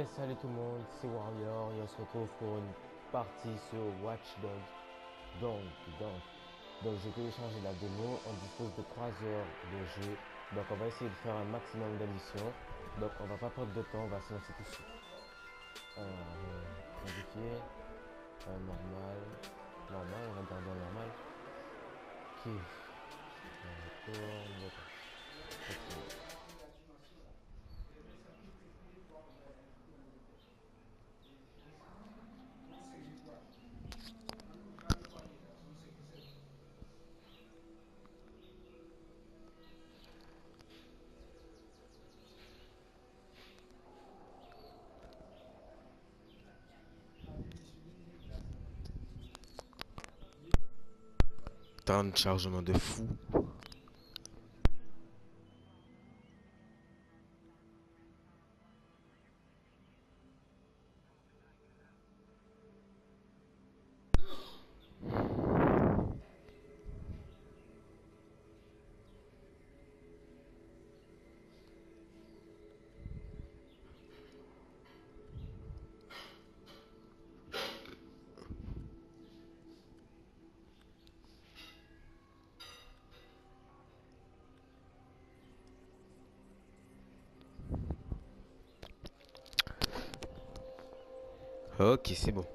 Yes, salut tout le monde, c'est Warrior et on se retrouve pour une partie sur Watch Dogs. Donc, j'ai téléchargé la démo, on dispose de 3 heures de jeu. Donc on va essayer de faire un maximum de missions. Donc on va pas perdre de temps, on va se lancer tout de suite. Alors, modifier, normal, on va garder en normal. Ok, retourne, ok. Temps de chargement de fou. Ok, c'est bon.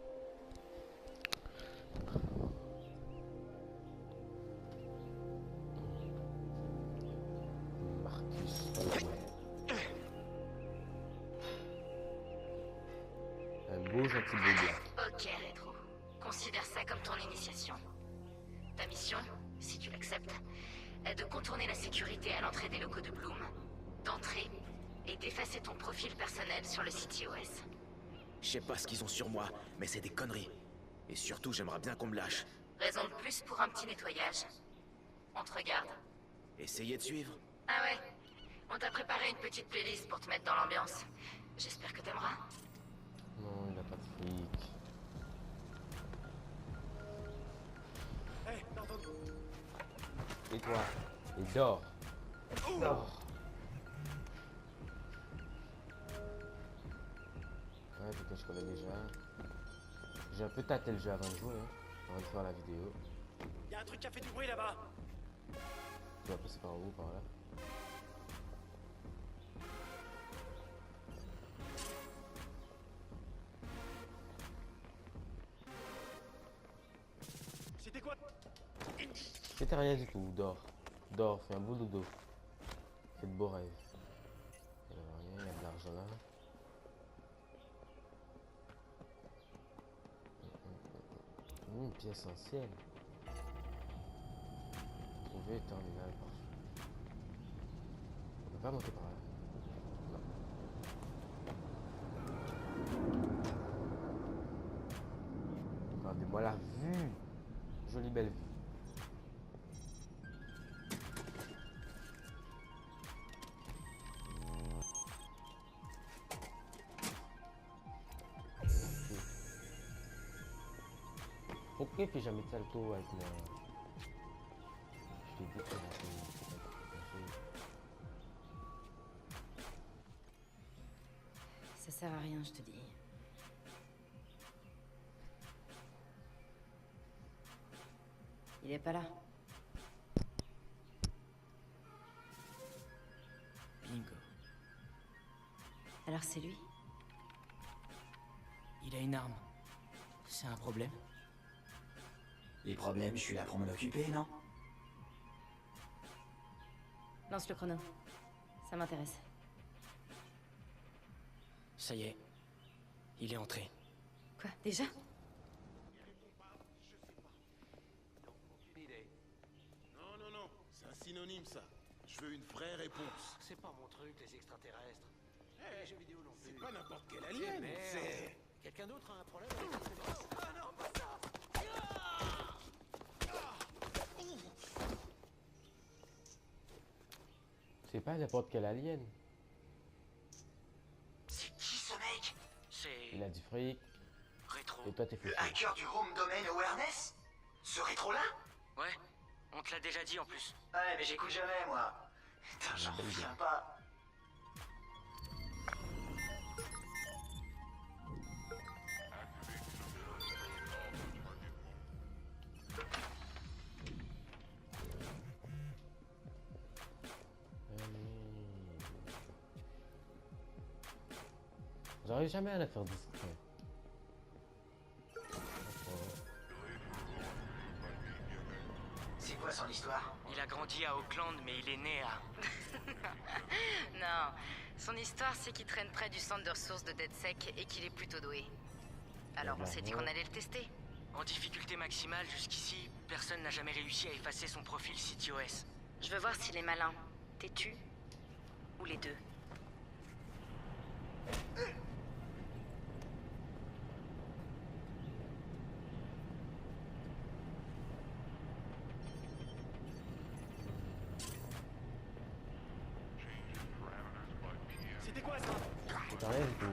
Marcus Holwell. Un beau gentil beau black. Ok, Rétro. Considère ça comme ton initiation. Ta mission, si tu l'acceptes, est de contourner la sécurité à l'entrée des locaux de Bloom, d'entrer et d'effacer ton profil personnel sur le site iOS. Je sais pas ce qu'ils ont sur moi, mais c'est des conneries. Et surtout, j'aimerais bien qu'on me lâche. Raison de plus pour un petit nettoyage. On te regarde. Essayez de suivre. Ah ouais, on t'a préparé une petite playlist pour te mettre dans l'ambiance. J'espère que t'aimeras. Non, il a pas de fric. Hé, pardon. Et toi? Et dors. Dors. Ouais, peut-être je connais déjà. J'ai un peu tâté le jeu avant de jouer, hein, avant de faire la vidéo. Y'a un truc qui a fait du bruit là-bas. Tu vas passer par où, par là? C'était quoi? C'était rien du tout, dors. Dors, fais un beau dodo. Fais de beaux rêves. Il y a rien, il y a de l'argent là. Une pièce ancienne. Trouver terminal parfait. On peut pas monter par là. Non. Regardez-moi la vue. Jolie belle vue. Pourquoi il fait jamais de salto avec moi? Je t'ai dit que Ça sert à rien, je te dis. Il est pas là. Bingo. Alors c'est lui? Il a une arme. C'est un problème? Les problèmes, je suis là pour m'en occuper, non? Lance le chrono. Ça m'intéresse. Ça y est. Il est entré. Quoi, déjà? Non, non, non, c'est un synonyme ça. Je veux une vraie réponse. C'est pas mon truc, les extraterrestres. Eh, Les jeux vidéo non c'est plus. pas n'importe quel alien, Merde. c'est... Quelqu'un d'autre a un problème avec les extraterrestres? Ah non, pas ça. c'est pas n'importe quel alien. C'est qui ce mec? C'est... Il a du fric. Rétro. Et toi t'es Le foutu. hacker du Home Domain Awareness? Ce rétro-là? Ouais, on te l'a déjà dit en plus. Ouais, mais j'écoute jamais, moi. Putain, j'en reviens pas. J'arrive jamais à la faire discret. C'est quoi son histoire? Il a grandi à Auckland, mais il est né à... Non, son histoire c'est qu'il traîne près du centre de ressources de DeadSec et qu'il est plutôt doué. Alors on s'est dit qu'on allait le tester. En difficulté maximale, jusqu'ici, personne n'a jamais réussi à effacer son profil CTOS. Je veux voir s'il est malin, têtu, ou les deux. C'était quoi ça? C'est rien du tout.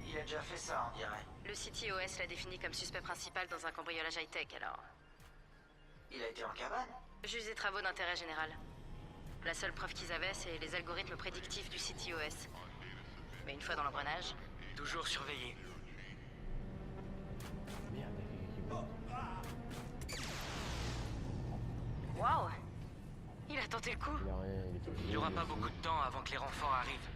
Il a déjà fait ça, on dirait. Le CTOS l'a défini comme suspect principal dans un cambriolage high-tech, alors... Il a été en cabane? Juste des travaux d'intérêt général. La seule preuve qu'ils avaient, c'est les algorithmes prédictifs du CTOS. Mais une fois dans l'engrenage... Toujours surveillé. Merde, il y a quelqu'un qui bouge. Waouh! Il a tenté le coup. Il y a rien, il est tout Il n'y aura pas beaucoup de temps avant que les renforts arrivent.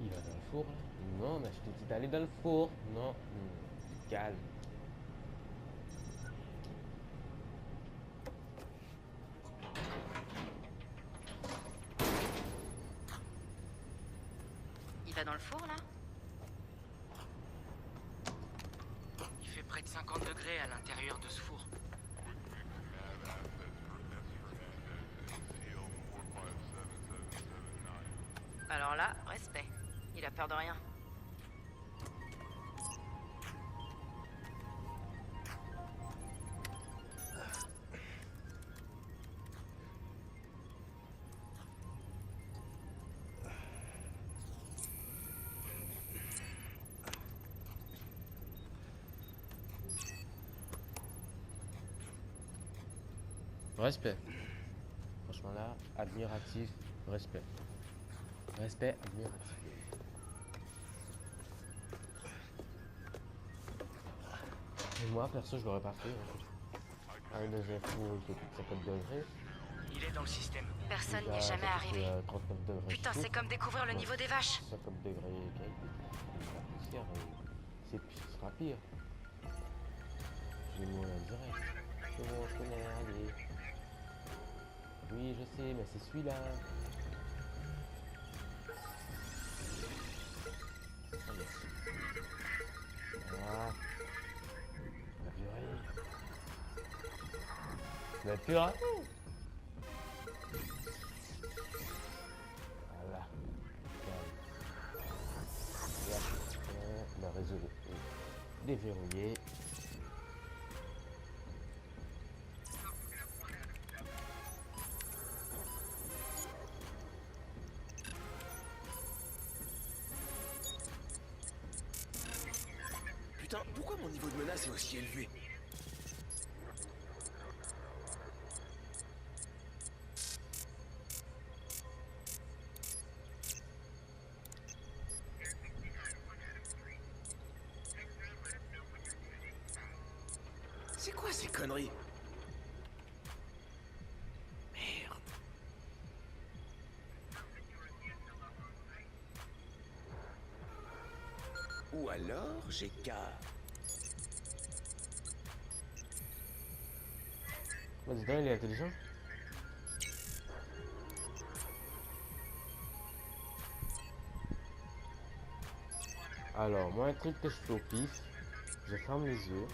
Il va dans le four là? Non, mais je t'ai dit d'aller dans le four. Non. Calme. Il va dans le four, là? Il fait près de 50 degrés à l'intérieur de ce four. Alors là, respect. Il a peur de rien. Respect. Franchement là, admiratif, respect. Respect, admiratif. Et moi, perso, je l'aurais pas fait. Un des infos qui est plus de 50 degrés. Il est dans le système. Personne n'y Déjà, est jamais ça fait, arrivé. 39 degrés. Putain, c'est comme découvrir le niveau des vaches. 50 degrés, la poussière, ce sera pire. Je vais mourir en direct. C'est bon, je connais, allez. Oui, je sais, mais c'est celui-là. Allez. Voilà. La purée. La purée. Voilà. Le réseau est déverrouillé. Putain, pourquoi mon niveau de menace est aussi élevé? C'est quoi ces conneries? Merde. Ou alors, j'ai qu'à... Vas-y, il est intelligent. Alors, moi, un truc que je fais au pif, je ferme les yeux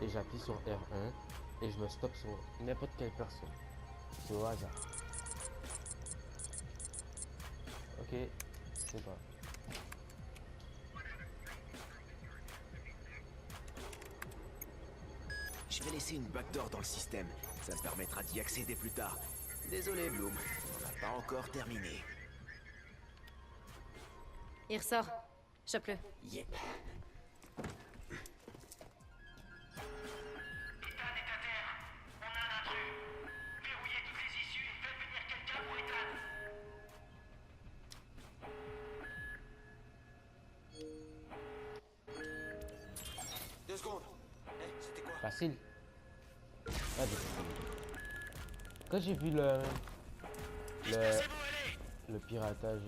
et j'appuie sur R1 et je me stoppe sur n'importe quelle personne. C'est au hasard. Ok, c'est pas. Je vais laisser une backdoor dans le système. Ça me permettra d'y accéder plus tard. Désolé, Bloom. On n'a pas encore terminé. Il ressort. Chope-le. Yep. facile. Pas difficile. Quand j'ai vu le piratage,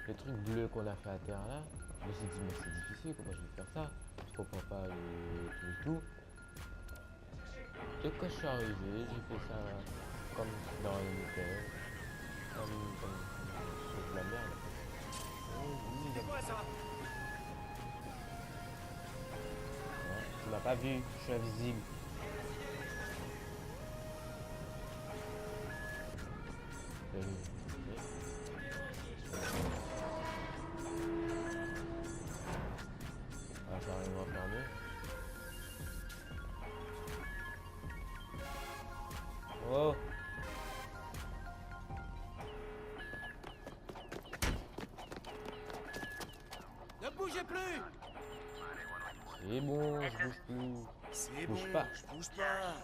le truc bleu qu'on a fait à terre là, je me suis dit mais c'est difficile, comment je vais faire ça? Je comprends pas du tout. Et quand je suis arrivé, j'ai fait ça comme dans l'unitaire, comme c'est de la merde. C'est quoi ça? Ouais, tu m'as pas vu, je suis invisible. Ah, j'arrive à fermer. Oh! Ne bougez plus! C'est bon, je bouge plus. C'est Bouge bon, pas. je bouge pas.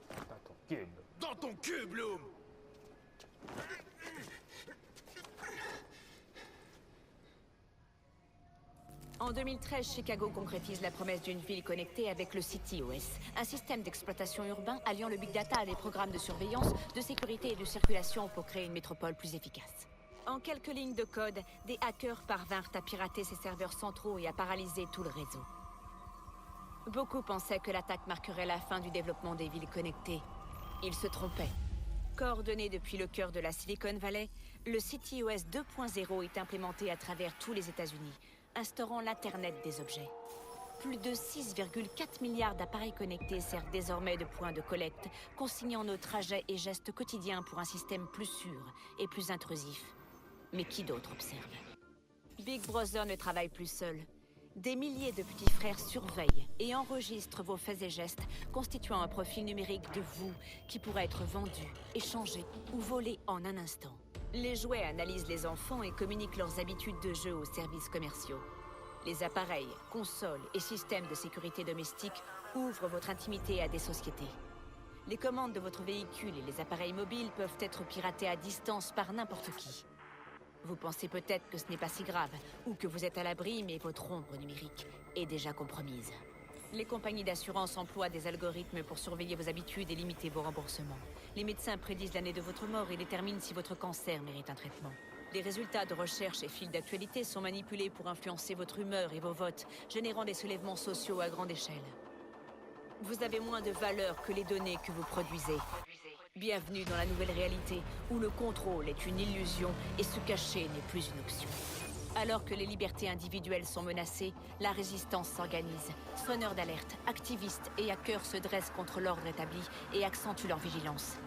T'as ton cube. Dans ton cul, Bloom! En 2013, Chicago concrétise la promesse d'une ville connectée avec le CityOS, un système d'exploitation urbain alliant le big data à des programmes de surveillance, de sécurité et de circulation pour créer une métropole plus efficace. En quelques lignes de code, des hackers parvinrent à pirater ses serveurs centraux et à paralyser tout le réseau. Beaucoup pensaient que l'attaque marquerait la fin du développement des villes connectées. Ils se trompaient. Coordonné depuis le cœur de la Silicon Valley, le CityOS 2.0 est implémenté à travers tous les États-Unis, instaurant l'Internet des objets. Plus de 6,4 milliards d'appareils connectés servent désormais de point de collecte, consignant nos trajets et gestes quotidiens pour un système plus sûr et plus intrusif. Mais qui d'autre observe? Big Brother ne travaille plus seul. Des milliers de petits frères surveillent et enregistrent vos faits et gestes, constituant un profil numérique de vous qui pourrait être vendu, échangé ou volé en un instant. Les jouets analysent les enfants et communiquent leurs habitudes de jeu aux services commerciaux. Les appareils, consoles et systèmes de sécurité domestique ouvrent votre intimité à des sociétés. Les commandes de votre véhicule et les appareils mobiles peuvent être piratés à distance par n'importe qui. Vous pensez peut-être que ce n'est pas si grave, ou que vous êtes à l'abri, mais votre ombre numérique est déjà compromise. Les compagnies d'assurance emploient des algorithmes pour surveiller vos habitudes et limiter vos remboursements. Les médecins prédisent l'année de votre mort et déterminent si votre cancer mérite un traitement. Les résultats de recherche et fils d'actualité sont manipulés pour influencer votre humeur et vos votes, générant des soulèvements sociaux à grande échelle. Vous avez moins de valeur que les données que vous produisez. Bienvenue dans la nouvelle réalité, où le contrôle est une illusion et se cacher n'est plus une option. Alors que les libertés individuelles sont menacées, la résistance s'organise. Sonneurs d'alerte, activistes et hackers se dressent contre l'ordre établi et accentuent leur vigilance.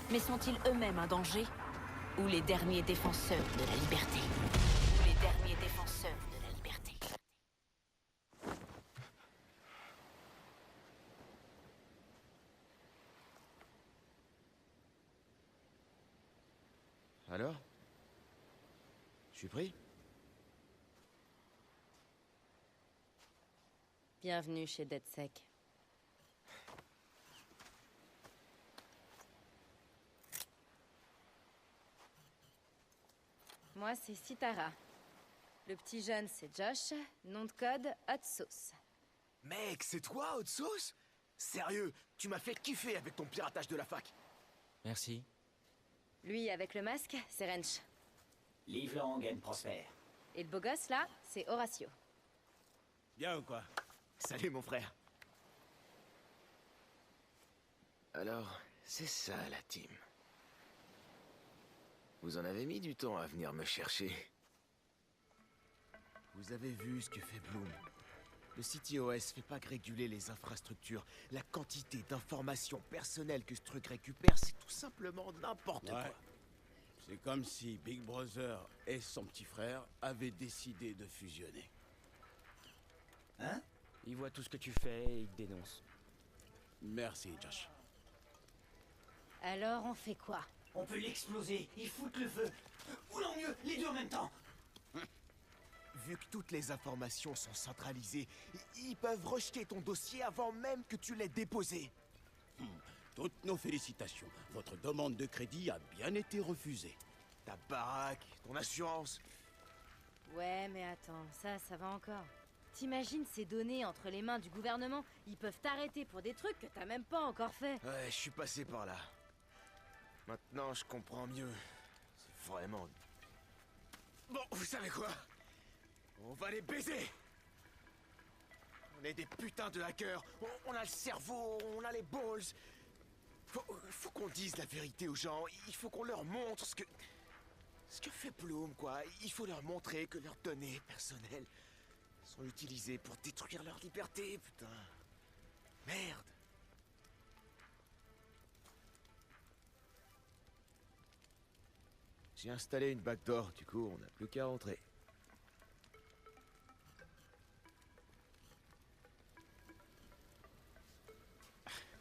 Mais sont-ils eux-mêmes un danger? Ou les derniers défenseurs de la liberté? Ou les derniers défenseurs de la liberté? Alors? Je suis pris? Bienvenue chez DedSec. Moi, c'est Sitara. Le petit jeune, c'est Josh. Nom de code, Hot Sauce. Mec, c'est toi, Hot Sauce? Sérieux, tu m'as fait kiffer avec ton piratage de la fac. Merci. Lui, avec le masque, c'est Wrench. Live long and prosper. Et le beau gosse, là, c'est Horatio. Bien ou quoi? Salut, mon frère. Alors, c'est ça, la team. Vous en avez mis du temps à venir me chercher. Vous avez vu ce que fait Bloom. Le CityOS fait pas que réguler les infrastructures. La quantité d'informations personnelles que ce truc récupère, c'est tout simplement n'importe quoi. C'est comme si Big Brother et son petit frère avaient décidé de fusionner. Hein? Il voit tout ce que tu fais et il te dénonce. Merci, Josh. Alors, on fait quoi? On peut l'exploser et foutre le feu. Ou non mieux, les deux en même temps. Vu que toutes les informations sont centralisées, ils peuvent rejeter ton dossier avant même que tu l'aies déposé. Toutes nos félicitations. Votre demande de crédit a bien été refusée. Ta baraque, ton assurance. Ouais, mais attends, ça va encore. T'imagines ces données entre les mains du gouvernement? Ils peuvent t'arrêter pour des trucs que t'as même pas encore fait. Ouais, je suis passé par là. Maintenant, je comprends mieux. C'est vraiment... Bon, vous savez quoi? On va les baiser! On est des putains de hackers. On a le cerveau, on a les balls. Faut qu'on dise la vérité aux gens. Il faut qu'on leur montre ce que fait Bloom, quoi. Il faut leur montrer que leurs données personnelles sont utilisées pour détruire leur liberté, putain. Merde. J'ai installé une backdoor, du coup, on n'a plus qu'à rentrer.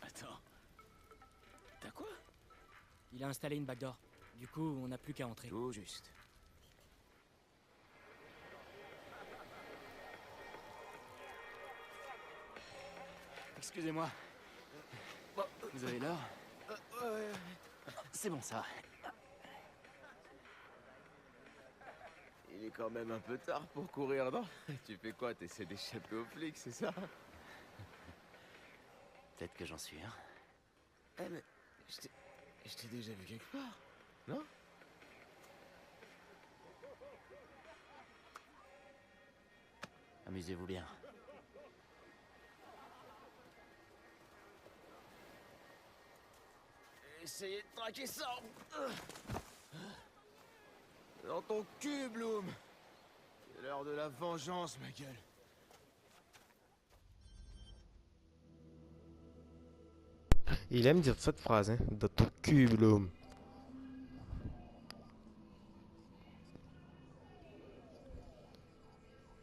Attends. T'as quoi? Il a installé une backdoor. Du coup, on n'a plus qu'à entrer. Tout juste. Excusez-moi. Vous avez l'heure? Ouais. C'est bon, ça. Il est quand même un peu tard pour courir, non? Tu fais quoi? T'essaies d'échapper aux flics, c'est ça? Peut-être que j'en suis un. Eh mais... Je t'ai déjà vu quelque part, non? Amusez-vous bien. Essayez de traquer ça! Dans ton cul, Bloom! C'est l'heure de la vengeance, ma gueule. Il aime dire cette phrase, hein, dans ton cul, Bloom.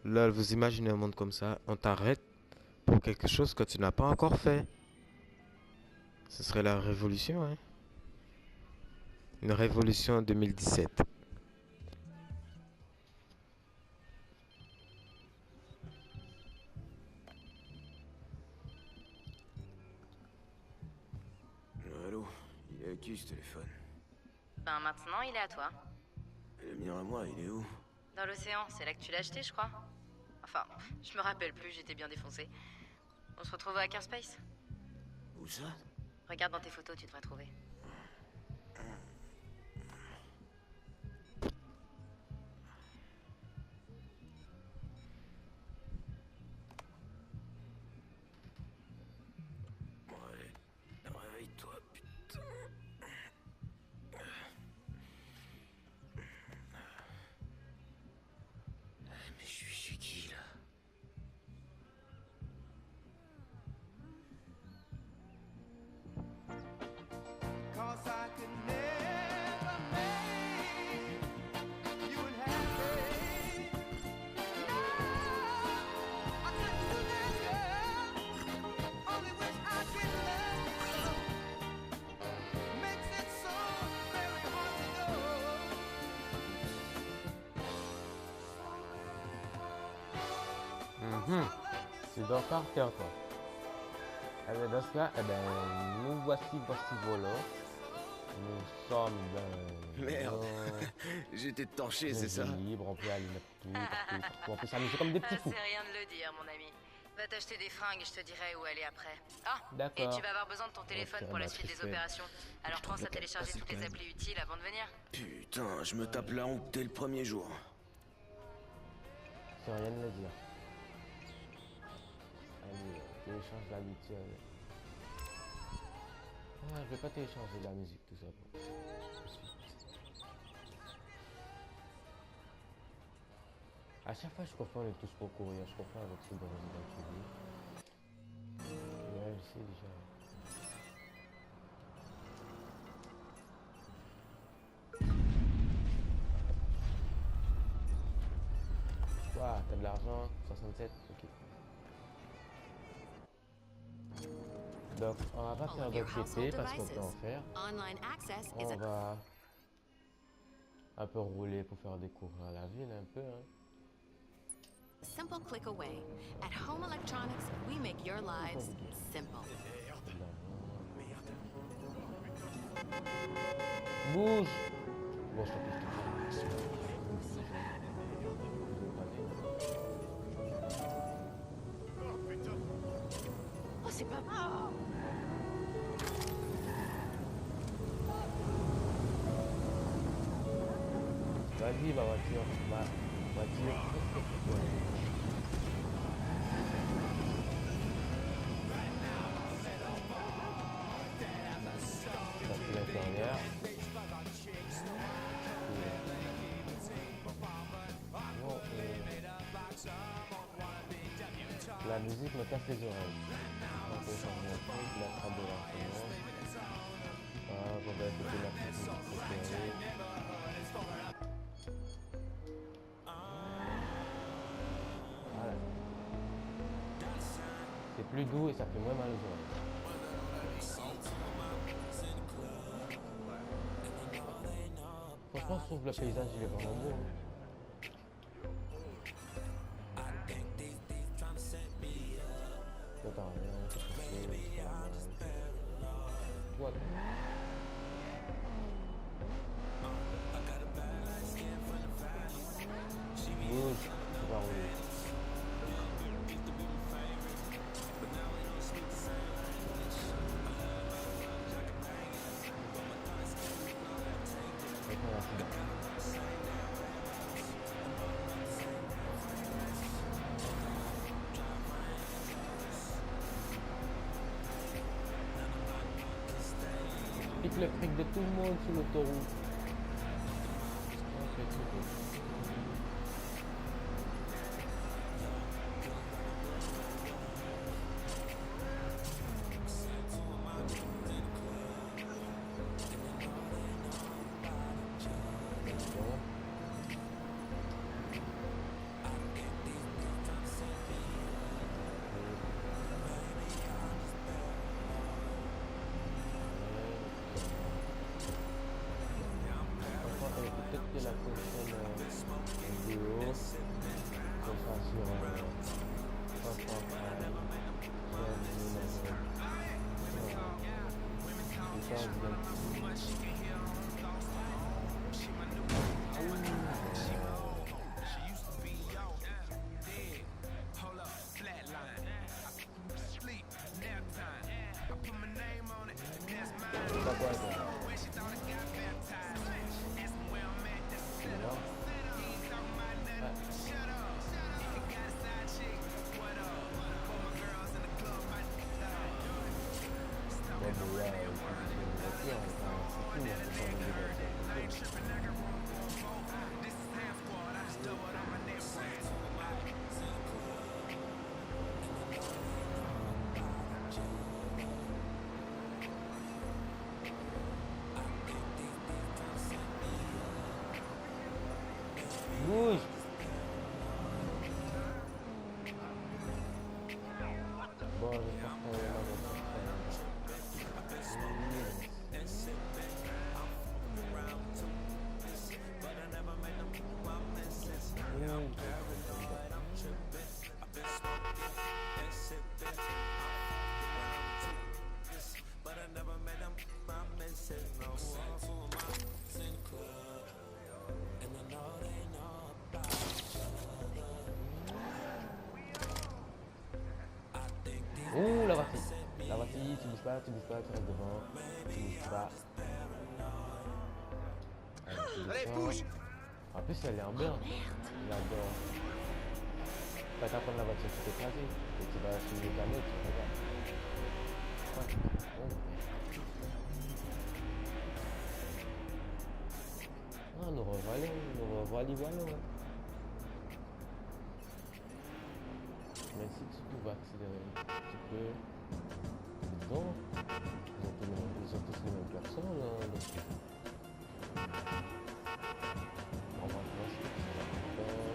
Là, vous imaginez un monde comme ça, on t'arrête pour quelque chose que tu n'as pas encore fait. Ce serait la révolution, hein. Une révolution en 2017. Allô? Il est à qui, ce téléphone? Ben maintenant, il est à toi. Le mien à moi, il est où? Dans l'océan, c'est là que tu l'as acheté, je crois. Enfin, je me rappelle plus, j'étais bien défoncé. On se retrouve à Hackerspace. Où ça? Regarde dans tes photos, tu devrais trouver. Bon, allez, réveille-toi, putain. Mais je suis chez qui, là? C'est dans Carter, quoi. Eh bien, dans ce cas, eh ben, nous voici voilà. Nous sommes dans... Merde. J'étais torché, c'est ça? Libre, on peut aller partout. On peut s'amuser comme des petits fous. C'est rien de le dire, mon ami. Va t'acheter des fringues et je te dirai où aller après. Ah, et D'accord. tu vas avoir besoin de ton téléphone pour la suite des opérations. Alors pense à télécharger toutes les applis utiles avant de venir. Putain, je me tape la honte dès le premier jour. C'est rien de le dire. Allez, télécharge l'habitude. Ah, je vais pas télécharger de la musique, tout ça. À chaque fois, je confonds les tous pour courir. Je confonds avec ceux de Resident Evil. Ouais, je sais déjà. Waouh, t'as de l'argent, 67, ok. Donc, on va pas faire d'anxiété parce qu'on peut en faire. On va un peu rouler pour faire découvrir la ville un peu, hein. Simple click away. At Home Electronics, we make your lives simple. Bouge! Bon, je te pousse. pas fort. Vas-y, ma voiture. Ma voiture. Ça, c'est l'intérieur. Bon, la musique me casse les oreilles. On peut changer un truc, la trappe de l'enseignement. Ah, on va écouter la petite musique préférée. Voilà. C'est plus doux et ça fait moins mal aux oreilles. Franchement, je trouve le paysage il est vraiment beau. Attends, voilà. Bouge, tu vas rouler. Pique le fric de tout le monde sur l'autoroute. Peut-être que la prochaine vidéo ce sera sur Bouge. Bon, j'espère qu'on va ouh, la voiture, tu bouges pas, tu restes devant, tu bouges pas. Allez, bouge! En plus, elle est en bien. J'adore. T'as qu'à prendre la voiture qui t'écrase et tu vas suivre ta note, tu regardes. Ah, nous revoilà. Mais si tu pouvais accélérer un petit peu, dis donc, ils ont tous les mêmes personnes là. On va voir ce que ça va faire.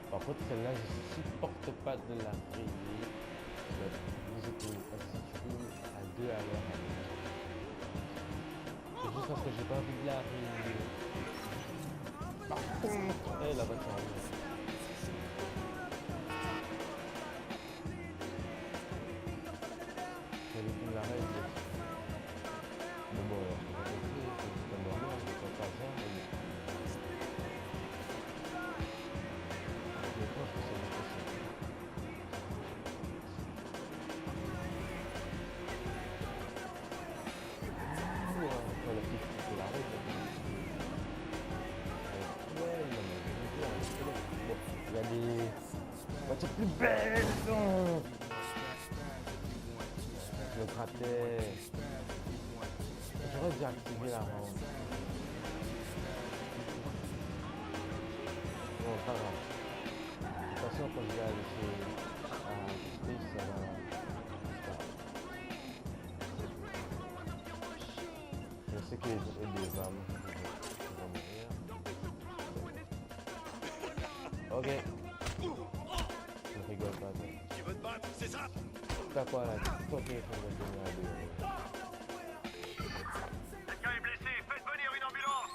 Par contre, celle-là, je supporte pas de la rayer. Vous êtes à 2 à l'heure. C'est juste parce que j'ai pas envie de la rayer. Par contre, la voiture arrive. J'avais plus la règle. Mais bon, c'est pas normal, je peux pas voir. Mais je pense que c'est possible. c'est plus belle, non. Je le grattais. J'aurais dû activer la rampe. Bon, pas grave. De toute façon, quand je vais aller chez Space, ça va. Je sais qu'il y a des armes qui vont mourir. Ok. Je rigole pas. Tu veux te battre, c'est ça? T'as quoi là? Ok, il faut me donner à deux. Quelqu'un est blessé, faites venir une ambulance!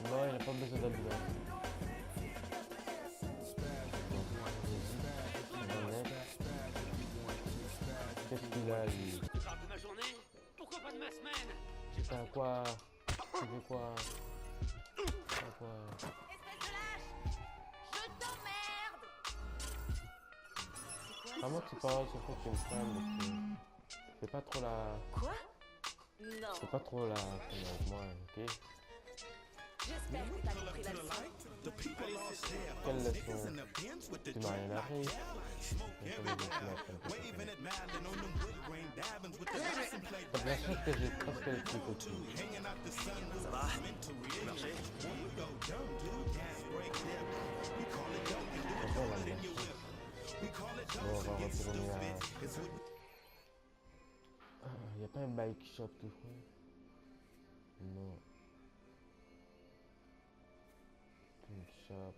Non, il n'a pas besoin d'ambulance. Qu'est-ce qu'il a lui? Tu parles de ma journée? Pourquoi pas de ma semaine? T'as quoi? Tu veux quoi? T'as quoi? Espèce de lâche! Je t'emmerde! Vraiment, tu parles sur quoi tu es une femme, donc fais pas trop la... Quoi? Non. Fais pas trop la... avec moi, ok? J'espère que t'as compris la leçon. Quelle leçon? Tu m'as rien appris. T'as bien sûr que j'ai presque les trucs aussi. Ça va? Marché? Franchement, on va le marcher. Bon, on va retourner à... Y'a pas un bike shop tout frais? Non. Une shop.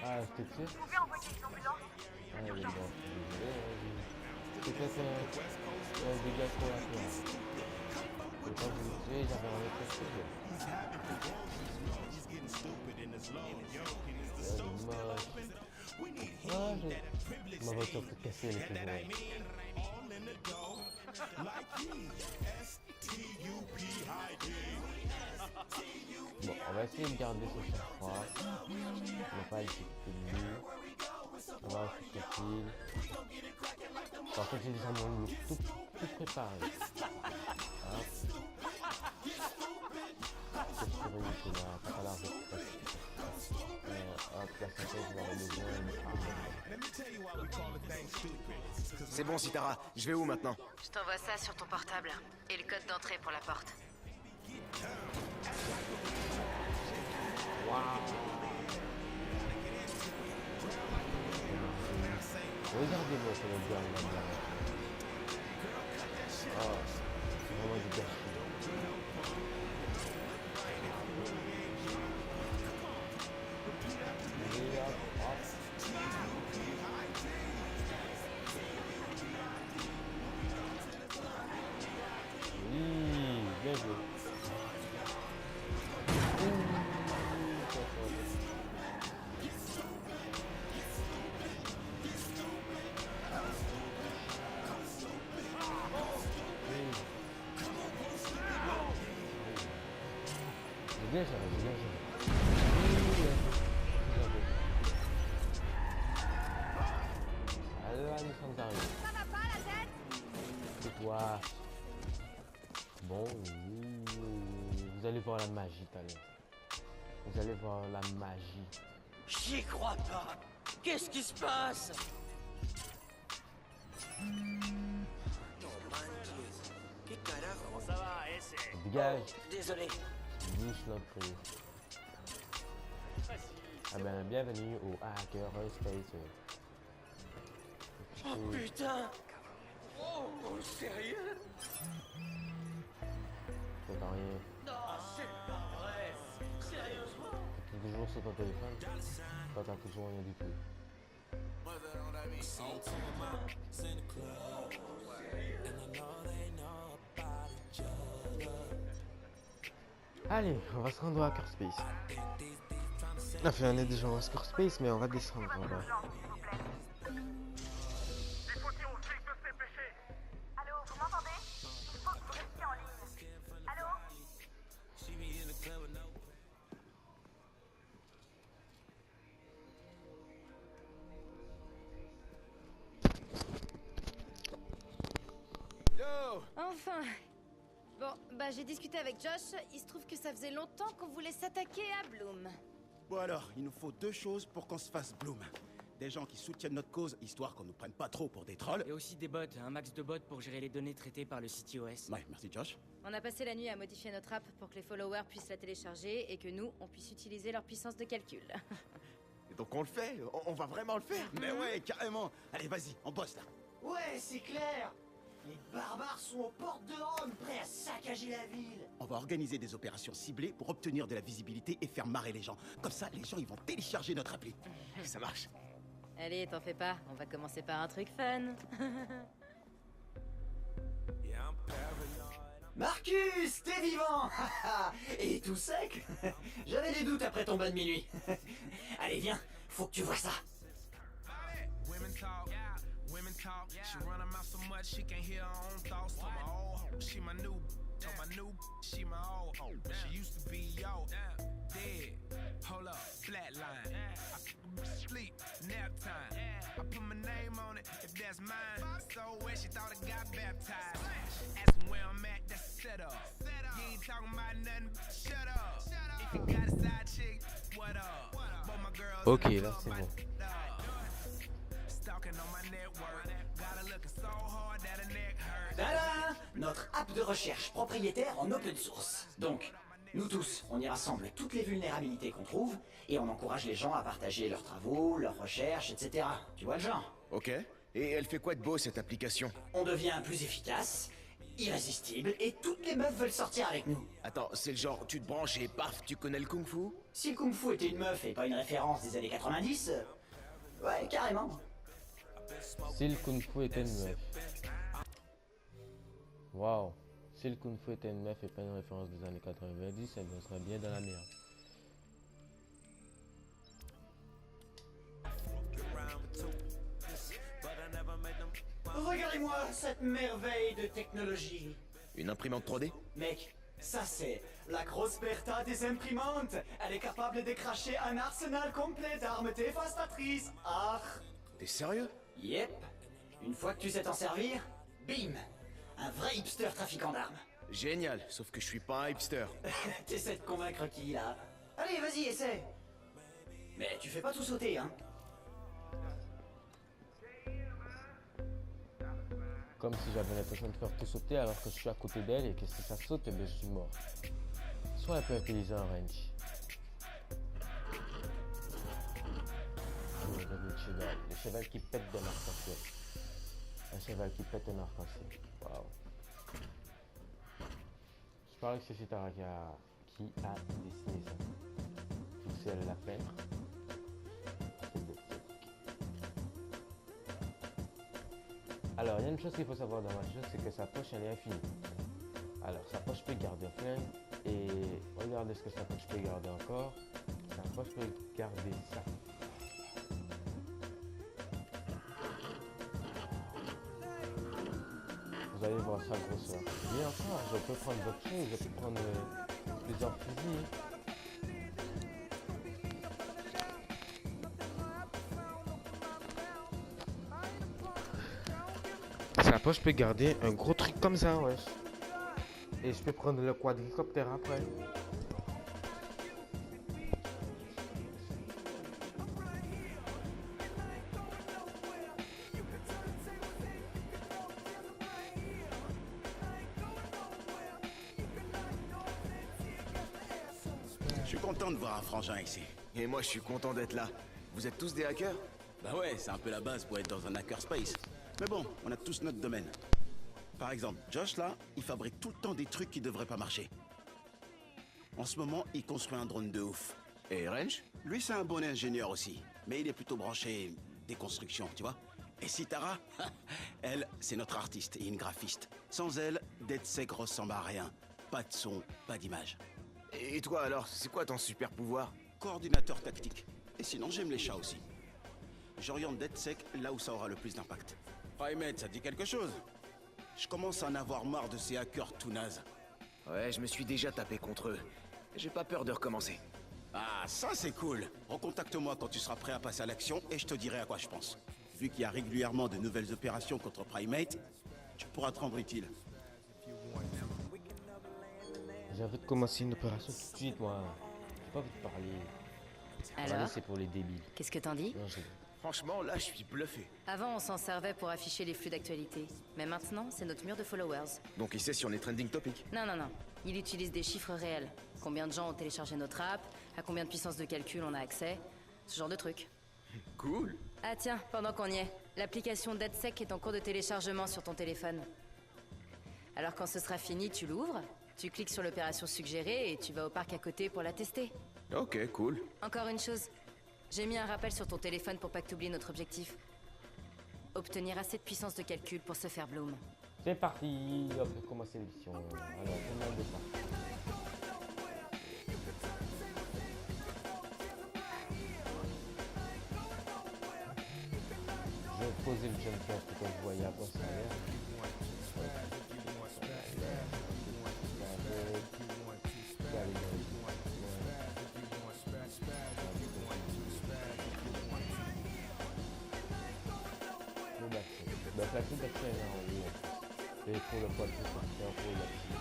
Ah, c'était sûr? Vous pouvez envoyer une ambulance? Ah, il est mort. Désolé, c'était peut-être un dégât collatéral. Je n'ai pas voulu tuer, j'avais envie de faire ça. Ma voiture s'est cassée, elle était vraie. Bon, on va essayer de garder ce sang-froid. On va pas aller s'occuper de lui. On va ensuite le kill. En fait, j'ai déjà mon look tout préparé. Hop. C'est surveillé que là, pas la route. Hop, la synthèse va avoir besoin. C'est bon, Sitara. Je vais où maintenant? Je t'envoie ça sur ton portable. Et le code d'entrée pour la porte. Regardez-moi comment bien il a bien. Oh, c'est vraiment du gâchis. Et hop, hop. Oui, bien joué. J'ai bien géré. Là, nous sommes arrivés. Ça va pas la tête? C'est toi. Bon, vous allez voir la magie tout à l'heure. Vous allez voir la magie. J'y crois pas. Qu'est-ce qui se passe? Comment ça va, Dégage. Désolé. Bouche l'entrée. Ah ben, bienvenue au Hacker Space. Oh putain! Oh, sérieux? T'entends rien. Non, c'est pas vrai! Sérieusement? T'es toujours sur ton téléphone. T'entends toujours rien du tout. Allez, on va se rendre au Hackerspace. Enfin, on est déjà au Hackerspace, mais on va descendre en bas. Allô, vous m'entendez? Il faut que vous restiez en ligne. Allô? Yo! Enfin. Bon, bah j'ai discuté avec Josh. Il se trouve que ça faisait longtemps qu'on voulait s'attaquer à Bloom. Bon alors, il nous faut deux choses pour qu'on se fasse Bloom. Des gens qui soutiennent notre cause, histoire qu'on nous prenne pas trop pour des trolls. Et aussi des bots, un max de bots pour gérer les données traitées par le CTOS. Ouais, merci Josh. On a passé la nuit à modifier notre app pour que les followers puissent la télécharger et que nous, on puisse utiliser leur puissance de calcul. Et donc on le fait? On va vraiment le faire? Mais ouais, carrément. Allez, vas-y, on bosse là. Ouais, c'est clair. Les barbares sont aux portes de Rome, prêts à saccager la ville. On va organiser des opérations ciblées pour obtenir de la visibilité et faire marrer les gens. Comme ça, les gens, ils vont télécharger notre appli. Ça marche. Allez, t'en fais pas, on va commencer par un truc fun. Marcus, t'es vivant. Et tout sec. J'avais des doutes après ton bain de minuit. Allez, viens, faut que tu vois ça. Women talk, she run her mouth so much she can't hear her own thoughts. Told my old hoe, she my new, told my new, she my old hoe. She used to be yo, dead, hold up, flatline. I sleep, nap time. I put my name on it, if that's mine. So where she thought I got baptized. Asking where I'm at, that's a setup. You ain't talking about nothing, shut up. If you got a side chick, what up? Both my girls Ok, là c'est bon. Tada! Notre app de recherche propriétaire en open source. Donc, nous tous, on y rassemble toutes les vulnérabilités qu'on trouve et on encourage les gens à partager leurs travaux, leurs recherches, etc. Tu vois le genre? Ok. Et elle fait quoi de beau cette application? On devient plus efficace, irrésistible et toutes les meufs veulent sortir avec nous. Attends, c'est le genre tu te branches et paf, tu connais le kung-fu? Si le kung-fu était une meuf et pas une référence des années 90, ouais, carrément. Si le Kung Fu était une meuf. Waouh. Si le Kung Fu était une meuf et pas une référence des années 90, elle serait bien dans la merde. Regardez-moi cette merveille de technologie. Une imprimante 3D? Mec, ça c'est la grosse Bertha des imprimantes. Elle est capable de cracher un arsenal complet d'armes dévastatrices. Ah. T'es sérieux? Yep. Une fois que tu sais t'en servir, bim. Un vrai hipster trafiquant d'armes. Génial, sauf que je suis pas un hipster. T'essaies de convaincre qui là? Allez, vas-y, essaie. Mais tu fais pas tout sauter, hein. Comme si j'avais l'impression de faire tout sauter alors que je suis à côté d'elle et que si ça saute, eh bien, je suis mort. Sois un peu intelligent, Range. Le cheval qui pète de l'arc-en-ciel. Un cheval qui pète un arc-en-ciel. Waouh. Je parlais que c'est Chitara qui a dessiné ça. C'est elle la peintre. Alors, il y a une chose qu'il faut savoir dans ma chose, c'est que sa poche elle est infinie. Alors, sa poche peut garder un flingue. Et regardez ce que sa poche peut garder encore. Sa poche peut garder ça. Vous allez voir sa grosseur. Bien sûr, je peux prendre votre chose, je peux prendre plusieurs fusils. Sa poche peut garder un gros truc comme ça, ouais. Et je peux prendre le quadricoptère après. Je suis content de voir un frangin ici. Et moi, je suis content d'être là. Vous êtes tous des hackers? Bah ouais, c'est un peu la base pour être dans un hackerspace. Mais bon, on a tous notre domaine. Par exemple, Josh là, il fabrique tout le temps des trucs qui devraient pas marcher. En ce moment, il construit un drone de ouf. Et Wrench? Lui, c'est un bon ingénieur aussi, mais il est plutôt branché déconstruction, tu vois. Et Sitara, elle, c'est notre artiste et une graphiste. Sans elle, DedSec ressemble à rien. Pas de son, pas d'image. Et toi alors, c'est quoi ton super pouvoir? Coordinateur tactique. Et sinon, j'aime les chats aussi. J'oriente DedSec là où ça aura le plus d'impact. Primate, ça te dit quelque chose? Je commence à en avoir marre de ces hackers tout nazes. Ouais, je me suis déjà tapé contre eux. J'ai pas peur de recommencer. Ah, ça c'est cool. Recontacte-moi quand tu seras prêt à passer à l'action et je te dirai à quoi je pense. Vu qu'il y a régulièrement de nouvelles opérations contre Primate, tu pourras te rendre utile. J'ai envie de commencer une opération tout de suite, moi. J'ai pas envie de parler. Alors, c'est pour les débiles. qu'est-ce que t'en dis? Non, Franchement, là, je suis bluffé. Avant, on s'en servait pour afficher les flux d'actualité. Mais maintenant, c'est notre mur de followers. Donc il sait si on est trending topic. Non, non, non. Il utilise des chiffres réels. Combien de gens ont téléchargé notre app, à combien de puissance de calcul on a accès, ce genre de trucs. Cool. Ah tiens, pendant qu'on y est, l'application DedSec est en cours de téléchargement sur ton téléphone. Alors quand ce sera fini, tu l'ouvres, tu cliques sur l'opération suggérée et tu vas au parc à côté pour la tester. Ok, cool. Encore une chose, j'ai mis un rappel sur ton téléphone pour pas que t'oublies notre objectif. Obtenir assez de puissance de calcul pour se faire Bloom. C'est parti, on peut commencer l'émission. Alors, on a le départ. Je vais poser le jumper pour que vous voyez à quoi ça a l'air. Donc la coupe d'action est là en haut. Et pour le poil pour partir pour la petite.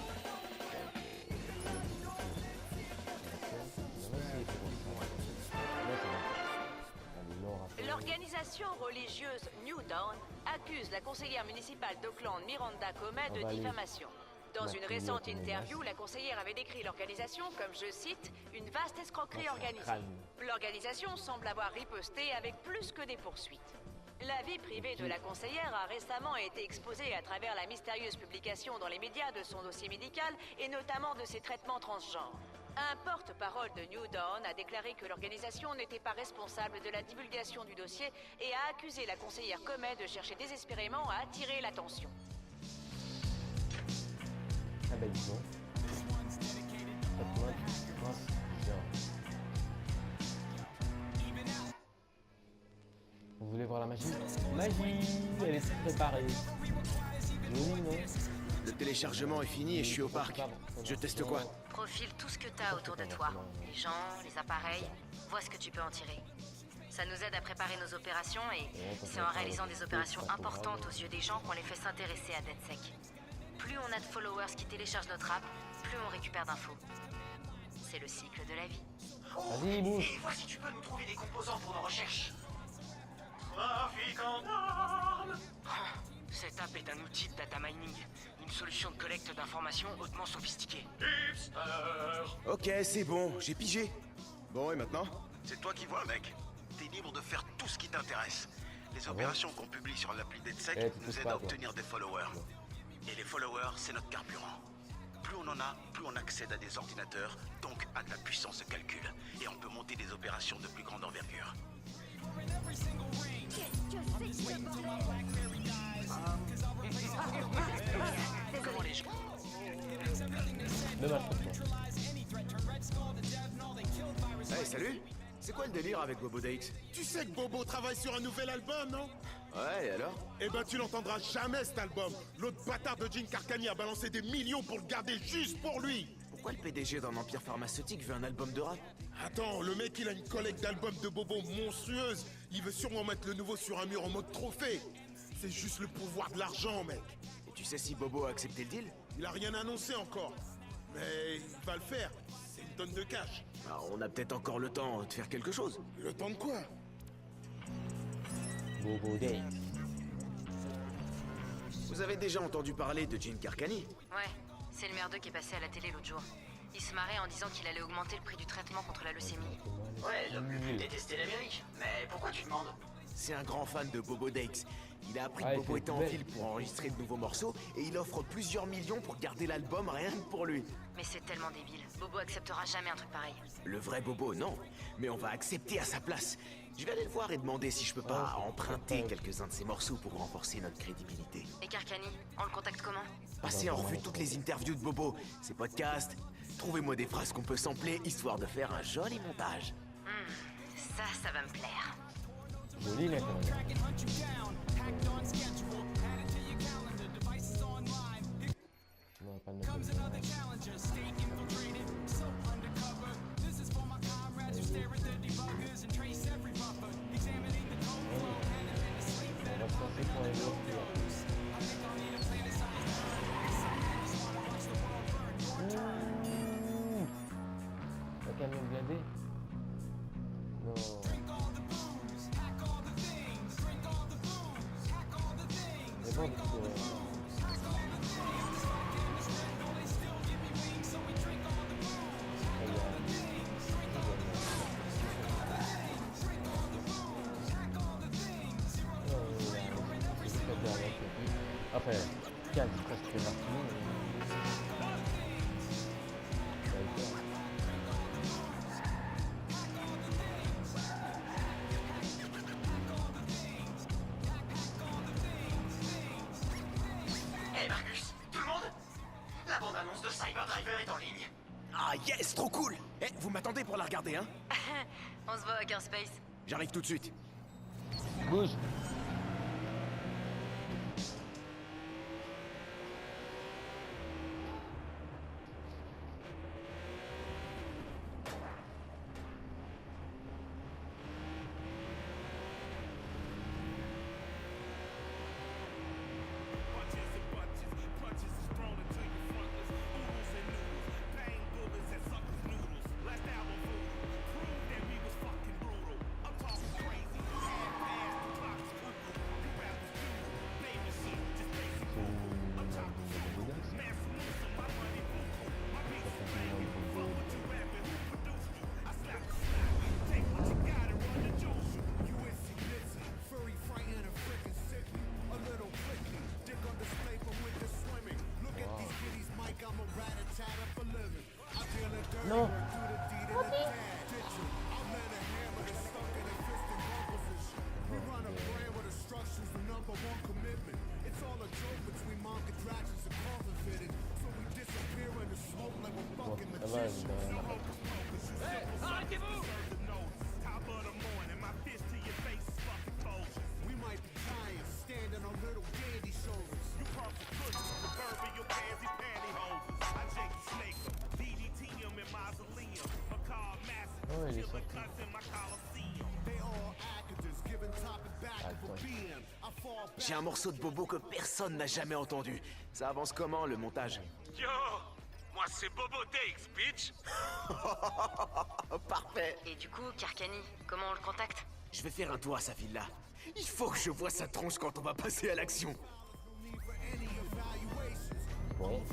L'organisation religieuse New Dawn accuse la conseillère municipale d'Oakland, Miranda Comet, de diffamation. Dans une récente interview, la conseillère avait décrit l'organisation comme, je cite, une vaste escroquerie organisée. L'organisation semble avoir riposté avec plus que des poursuites. La vie privée de la conseillère a récemment été exposée à travers la mystérieuse publication dans les médias de son dossier médical et notamment de ses traitements transgenres. Un porte-parole de New Dawn a déclaré que l'organisation n'était pas responsable de la divulgation du dossier et a accusé la conseillère Comet de chercher désespérément à attirer l'attention. Ah ben disons. Vous voulez voir la magie? Magie! Elle est préparée. Oui, non. Le téléchargement est fini et je suis au parc. Je teste quoi? Profile tout ce que t'as autour de toi. Les gens, les appareils. Vois ce que tu peux en tirer. Ça nous aide à préparer nos opérations et c'est en réalisant des opérations importantes aux yeux des gens qu'on les fait s'intéresser à DedSec. Plus on a de followers qui téléchargent notre app, plus on récupère d'infos. C'est le cycle de la vie. Vas-y, bouge. Et vois si tu peux nous trouver des composants pour nos recherches. Trafiquant d'armes. Cette app est un outil de data mining, une solution de collecte d'informations hautement sophistiquée. Hipster. Ok, c'est bon, j'ai pigé. Bon, et maintenant? C'est toi qui vois, mec. T'es libre de faire tout ce qui t'intéresse. Les opérations qu'on publie sur l'appli DedSec nous aident à obtenir des followers. Et les followers, c'est notre carburant. Plus on en a, plus on accède à des ordinateurs, donc à de la puissance de calcul. Et on peut monter des opérations de plus grande envergure. Comment les gens? Dommage. Hey, salut! C'est quoi le délire avec Bobo Date? Tu sais que Bobo travaille sur un nouvel album, non? Ouais, et alors? Eh ben tu l'entendras jamais cet album. L'autre bâtard de Gene Carcani a balancé des millions pour le garder juste pour lui. Pourquoi le PDG d'un empire pharmaceutique veut un album de rap? Attends, le mec il a une collecte d'albums de Bobo monstrueuse. Il veut sûrement mettre le nouveau sur un mur en mode trophée. C'est juste le pouvoir de l'argent, mec. Et tu sais si Bobo a accepté le deal? Il a rien annoncé encore. Mais il va le faire. C'est une tonne de cash. Ah, on a peut-être encore le temps de faire quelque chose. Le temps de quoi? Bobo Date. Vous avez déjà entendu parler de Gene Carcani? Ouais, c'est le merdeux qui est passé à la télé l'autre jour. Il se marrait en disant qu'il allait augmenter le prix du traitement contre la leucémie. Ouais, l'homme le plus détesté d'Amérique. Mais pourquoi tu demandes? C'est un grand fan de Bobo Dakes. Il a appris que Bobo était en ville pour enregistrer de nouveaux morceaux et il offre plusieurs millions pour garder l'album rien que pour lui. Mais c'est tellement débile. Bobo acceptera jamais un truc pareil. Le vrai Bobo, non. Mais on va accepter à sa place. Je vais aller le voir et demander si je peux pas emprunter quelques-uns de ses morceaux pour renforcer notre crédibilité. Et Carcani, on le contacte comment? Passez en revue toutes les interviews de Bobo, ses podcasts. Trouvez-moi des phrases qu'on peut sampler, histoire de faire un joli montage. Ça va me plaire. Joli là quand même. Non, pas de un camion blindé? Non. Mais bon, après, 15 presque marqué. Hey Marcus, tout le monde? La bande-annonce de Cyberdriver est en ligne. Ah yes, trop cool. Eh, vous m'attendez pour la regarder, hein? On se voit à Hackerspace. J'arrive tout de suite. Bouge. Non. J'ai un morceau de Bobo que personne n'a jamais entendu. Ça avance comment, le montage? Yo! Moi, c'est Bobo Dakes, bitch! Parfait! Et du coup, Carcani, comment on le contacte? Je vais faire un tour à sa villa. Il faut que je voie sa tronche quand on va passer à l'action. Bon.